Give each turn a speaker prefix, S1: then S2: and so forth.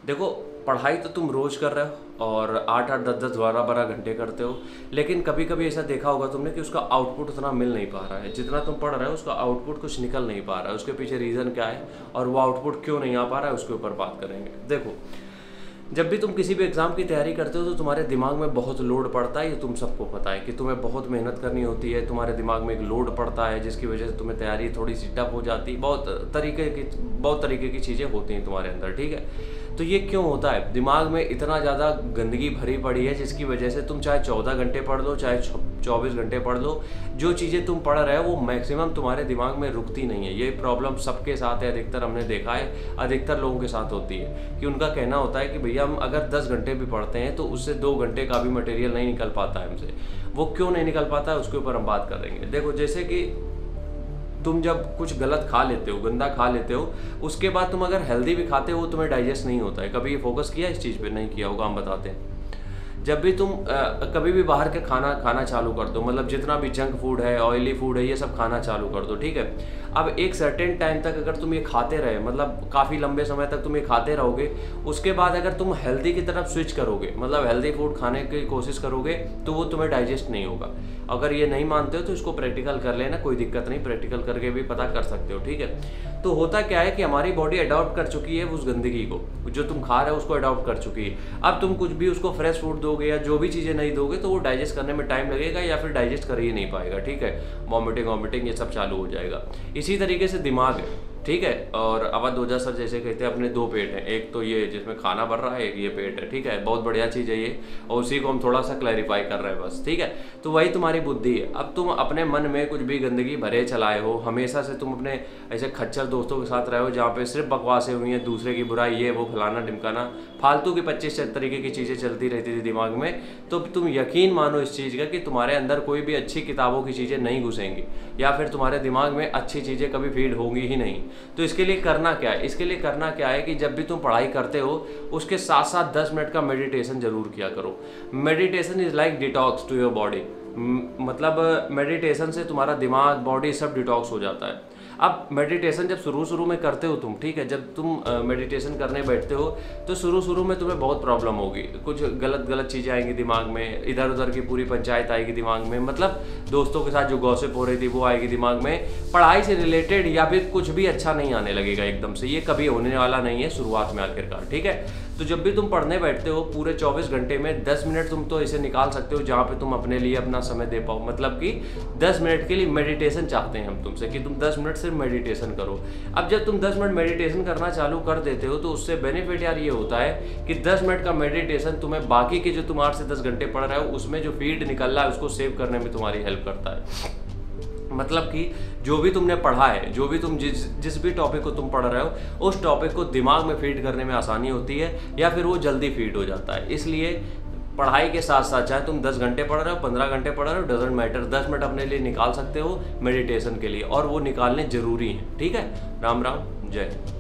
S1: देखो, पढ़ाई तो तुम रोज कर रहे हो और 8-8, 10-10, 12-12 घंटे करते हो, लेकिन कभी कभी ऐसा देखा होगा तुमने कि उसका आउटपुट उतना मिल नहीं पा रहा है। जितना तुम पढ़ रहे हो उसका आउटपुट कुछ निकल नहीं पा रहा है। उसके पीछे रीज़न क्या है और वो आउटपुट क्यों नहीं आ पा रहा है, उसके ऊपर बात करेंगे। देखो, जब भी तुम किसी भी एग्ज़ाम की तैयारी करते हो तो तुम्हारे दिमाग में बहुत लोड पड़ता है। ये तुम सबको पता है कि तुम्हें बहुत मेहनत करनी होती है, तुम्हारे दिमाग में एक लोड पड़ता है जिसकी वजह से तुम्हें तैयारी थोड़ी सी टफ हो जाती है। बहुत तरीके की चीज़ें होती हैं तुम्हारे अंदर, ठीक है। तो ये क्यों होता है? दिमाग में इतना ज़्यादा गंदगी भरी पड़ी है जिसकी वजह से तुम चाहे 14 घंटे पढ़ लो, चाहे 24 घंटे पढ़ लो, जो चीज़ें तुम पढ़ रहे हो वो मैक्सिमम तुम्हारे दिमाग में रुकती नहीं है। ये प्रॉब्लम सबके साथ है, अधिकतर हमने देखा है, अधिकतर लोगों के साथ होती है कि उनका कहना होता है कि भैया हम अगर 10 घंटे भी पढ़ते हैं तो उससे 2 घंटे का भी मटेरियल नहीं निकल पाता है हमसे। वो क्यों नहीं निकल पाता है उसके ऊपर हम बात करेंगे। देखो, जैसे कि तुम जब कुछ गलत खा लेते हो, गंदा खा लेते हो, उसके बाद तुम अगर हेल्दी भी खाते हो वो तुम्हें डाइजेस्ट नहीं होता है। कभी ये फोकस किया इस चीज़ पे? नहीं किया होगा, हम बताते हैं। जब भी तुम कभी भी बाहर के खाना खाना चालू कर दो, मतलब जितना भी जंक फूड है, ऑयली फूड है, ये सब खाना चालू कर दो, ठीक है। अब एक सर्टेन टाइम तक अगर तुम ये खाते रहे, मतलब काफ़ी लंबे समय तक तुम ये खाते रहोगे, उसके बाद अगर तुम हेल्दी की तरफ स्विच करोगे, मतलब हेल्दी फूड खाने की कोशिश करोगे, तो वो तुम्हें डाइजेस्ट नहीं होगा। अगर ये नहीं मानते हो तो इसको प्रैक्टिकल कर लेना, कोई दिक्कत नहीं, प्रैक्टिकल करके भी पता कर सकते हो, ठीक है। तो होता क्या है कि हमारी बॉडी अडॉप्ट कर चुकी है उस गंदगी को, जो तुम खा रहे हो उसको अडॉप्ट कर चुकी है। अब तुम कुछ भी उसको फ्रेश फूड दोगे या जो भी चीज़ें नहीं दोगे तो वो डाइजेस्ट करने में टाइम लगेगा या फिर डाइजेस्ट कर ही नहीं पाएगा, ठीक है। वॉमिटिंग ये सब चालू हो जाएगा। इसी तरीके से दिमाग है, ठीक है। और अवध ओझा सर जैसे कहते हैं अपने 2 पेट हैं, एक तो ये जिसमें खाना भर रहा है, एक ये पेट है, ठीक है। बहुत बढ़िया चीज़ है ये, और उसी को हम थोड़ा सा क्लैरिफाई कर रहे हैं बस, ठीक है। तो वही तुम्हारी बुद्धि है। अब तुम अपने मन में कुछ भी गंदगी भरे चलाए हो, हमेशा से तुम अपने ऐसे खच्चर दोस्तों के साथ रहे हो जहाँ पे सिर्फ बकवासें हुई हैं, दूसरे की बुराई, ये वो फलाना ढिमकाना, फालतू की 25 तरीके की चीज़ें चलती रहती थी दिमाग में। तो तुम यकीन मानो इस चीज़ का कि तुम्हारे अंदर कोई भी अच्छी किताबों की चीज़ें नहीं घुसेंगी या फिर तुम्हारे दिमाग में अच्छी चीज़ें कभी फीड होंगी ही नहीं। तो इसके लिए करना क्या है? इसके लिए करना क्या है कि जब भी तुम पढ़ाई करते हो उसके साथ साथ 10 मिनट का मेडिटेशन जरूर किया करो। Meditation is like detox to your body. मतलब मेडिटेशन से तुम्हारा दिमाग, बॉडी सब डिटॉक्स हो जाता है। अब मेडिटेशन जब शुरू में करते हो तुम, ठीक है, जब तुम मेडिटेशन करने बैठते हो तो शुरू में तुम्हें बहुत प्रॉब्लम होगी, कुछ गलत चीज़ें आएंगी दिमाग में, इधर उधर की पूरी पंचायत आएगी दिमाग में, मतलब दोस्तों के साथ जो गॉसिप हो रही थी वो आएगी दिमाग में, पढ़ाई से रिलेटेड या फिर कुछ भी अच्छा नहीं आने लगेगा एकदम से। ये कभी होने वाला नहीं है शुरुआत में आखिरकार, ठीक है। तो जब भी तुम पढ़ने बैठते हो पूरे 24 घंटे में 10 मिनट तुम तो ऐसे निकाल सकते हो जहाँ पे तुम अपने लिए अपना समय दे पाओ। मतलब कि 10 मिनट के लिए मेडिटेशन चाहते हैं हम तुमसे कि तुम 10 मिनट सिर्फ मेडिटेशन करो। अब जब तुम 10 मिनट मेडिटेशन करना चालू कर देते हो तो उससे बेनिफिट यार ये होता है कि 10 मिनट का मेडिटेशन तुम्हें बाकी के जो तुम 8 से 10 घंटे पढ़ रहे हो उसमें जो फीड निकल रहा है उसको सेव करने में तुम्हारी हेल्प करता है। मतलब कि जो भी तुमने पढ़ा है, जो भी तुम जिस भी टॉपिक को तुम पढ़ रहे हो उस टॉपिक को दिमाग में फीड करने में आसानी होती है या फिर वो जल्दी फीड हो जाता है। इसलिए पढ़ाई के साथ साथ चाहे तुम 10 घंटे पढ़ रहे हो, 15 घंटे पढ़ रहे हो, डजेंट मैटर, 10 मिनट अपने लिए निकाल सकते हो मेडिटेशन के लिए, और वो निकालने जरूरी है, ठीक है। राम राम, जय।